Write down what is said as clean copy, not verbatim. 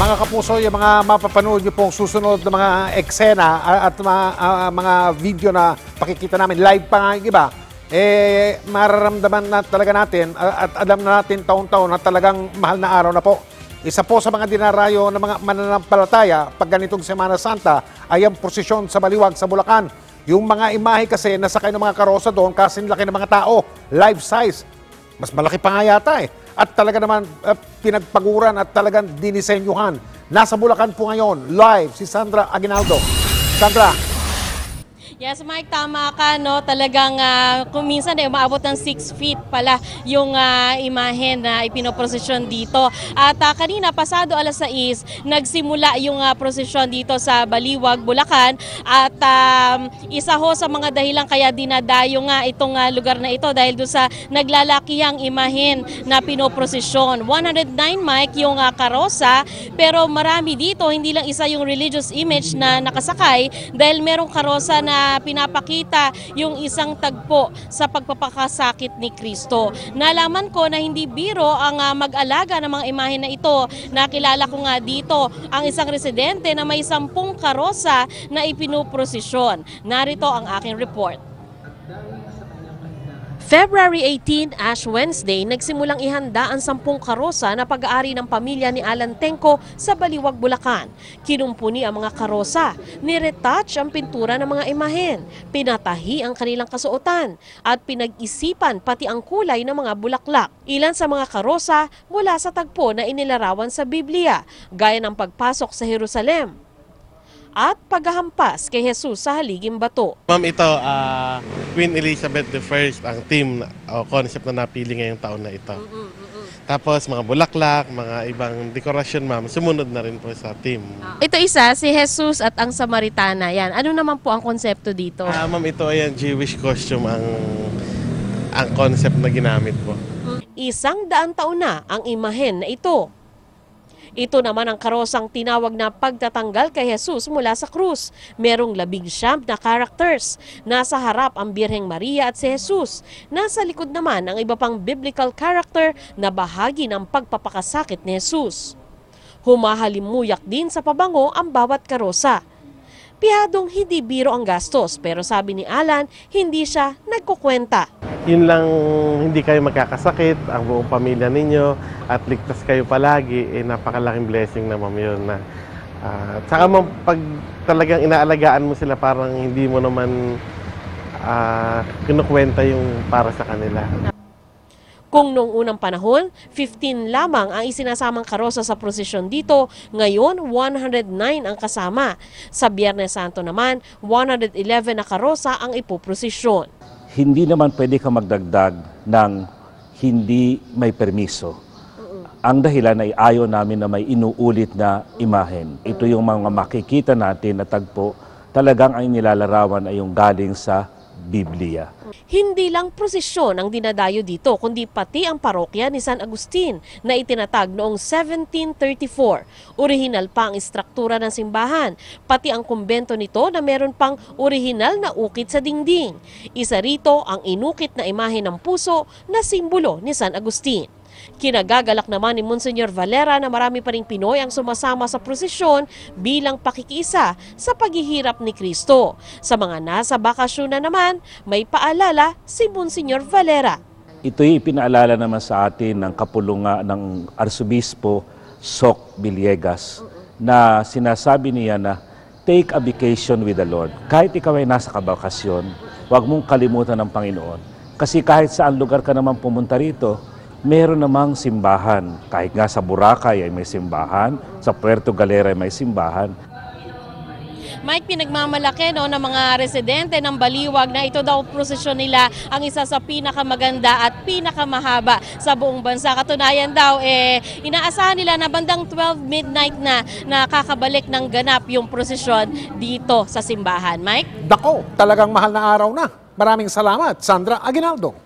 Mga kapuso, yung mga mapapanood nyo pong susunod na mga eksena at mga video na pakikita namin, live pa nga yung iba, mararamdaman na talaga natin at alam na natin taon-taon na talagang mahal na araw na po. Isa po sa mga dinarayo ng mga mananampalataya pag ganitong Semana Santa ay ang prosesyon sa Baliwag sa Bulacan. Yung mga imahe kasi nasakay ng mga karosa doon kasi laki ng mga tao, life size. Mas malaki pa nga yata eh. At talaga naman pinagpaguran at talagang dinisenyuhan. Nasa Bulacan po ngayon, live, si Sandra Aguinaldo. Sandra. Yes, Mike, tama ka, no? Talagang kung minsan umaabot ng 6 feet pala yung imahe na ipinoprosesyon dito. At kanina, pasado alas 6, nagsimula yung prosesyon dito sa Baliwag, Bulacan. At isa ho sa mga dahilan kaya dinadayo nga itong lugar na ito dahil doon sa naglalakihang imahen na pinoprosesyon. 109, Mike, yung karosa, pero marami dito, hindi lang isa yung religious image na nakasakay dahil merong karosa na pinapakita yung isang tagpo sa pagpapakasakit ni Kristo. Nalaman ko na hindi biro ang mag-alaga ng mga imahe na ito. Nakilala ko nga dito ang isang residente na may 10 karosa na ipinuprosesyon. Narito ang aking report. February 18, Ash Wednesday, nagsimulang ihanda ang 10 karosa na pag-aari ng pamilya ni Alan Tenco sa Baliwag, Bulacan. Kinumpuni ang mga karosa, niretouch ang pintura ng mga imahen, pinatahi ang kanilang kasuotan, at pinag-isipan pati ang kulay ng mga bulaklak. Ilan sa mga karosa mula sa tagpo na inilarawan sa Biblia, gaya ng pagpasok sa Jerusalem at paghahampas kay Jesus sa Haliging Bato. Ma'am, ito, Queen Elizabeth I, ang theme o concept na napili ngayong taon na ito. Tapos mga bulaklak, mga ibang dekorasyon, ma'am, sumunod na rin po sa theme. Ito isa, si Jesus at ang Samaritana. Yan. Ano naman po ang konsepto dito? Ma'am, ito ay Jewish costume ang concept na ginamit po. 100 taon na ang imahen na ito. Ito naman ang karosang tinawag na pagtatanggal kay Jesus mula sa krus. Merong 19 na characters. Nasa harap ang Birheng Maria at si Jesus. Nasa likod naman ang iba pang biblical character na bahagi ng pagpapakasakit ni Jesus. Humahalimuyak din sa pabango ang bawat karosa. Piyadong hindi biro ang gastos, pero sabi ni Alan, hindi siya nagkukwenta. Yun lang, hindi kayo magkakasakit, ang buong pamilya ninyo, at ligtas kayo palagi, napakalaking blessing na ma'am yun. Saka ma'am, pag talagang inaalagaan mo sila, parang hindi mo naman kinukwenta yung para sa kanila. Kung noong unang panahon, 15 lamang ang isinasamang karosa sa prosesyon dito, ngayon 109 ang kasama. Sa Biyernes Santo naman, 111 na karosa ang ipoprosesyon. Hindi naman pwede ka magdagdag ng hindi may permiso. Ang dahilan ay ayaw namin na may inuulit na imahen. Ito yung mga makikita natin na tagpo, talagang ang nilalarawan ay yung galing sa Biblia. Hindi lang prosesyon ang dinadayo dito, kundi pati ang parokya ni San Agustin na itinatag noong 1734. Orihinal pa ang istruktura ng simbahan, pati ang kumbento nito na meron pang orihinal na ukit sa dingding. Isa rito ang inukit na imahe ng puso na simbolo ni San Agustin. Kinagagalak naman ni Monsignor Valera na marami pa ring Pinoy ang sumasama sa prosesyon bilang pakikiisa sa paghihirap ni Kristo. Sa mga nasa bakasyon na naman, may paalala si Monsignor Valera. Ito'y ipinaalala naman sa atin ng kapulungan ng Arsobispo Soc Villegas na sinasabi niya na take a vacation with the Lord. Kahit ikaw ay nasa kabakasyon, huwag mong kalimutan ng Panginoon. Kasi kahit saan lugar ka naman pumunta rito, meron namang simbahan. Kahit nga sa Boracay ay may simbahan, sa Puerto Galera ay may simbahan. Mike, pinagmamalaki ng mga residente ng Baliwag na ito daw prosesyon nila ang isa sa pinakamaganda at pinakamahaba sa buong bansa. Katunayan daw, inaasahan nila na bandang 12 midnight na nakakabalik ng ganap yung prosesyon dito sa simbahan. Mike? Dako, talagang mahal na araw na. Maraming salamat, Sandra Aguinaldo.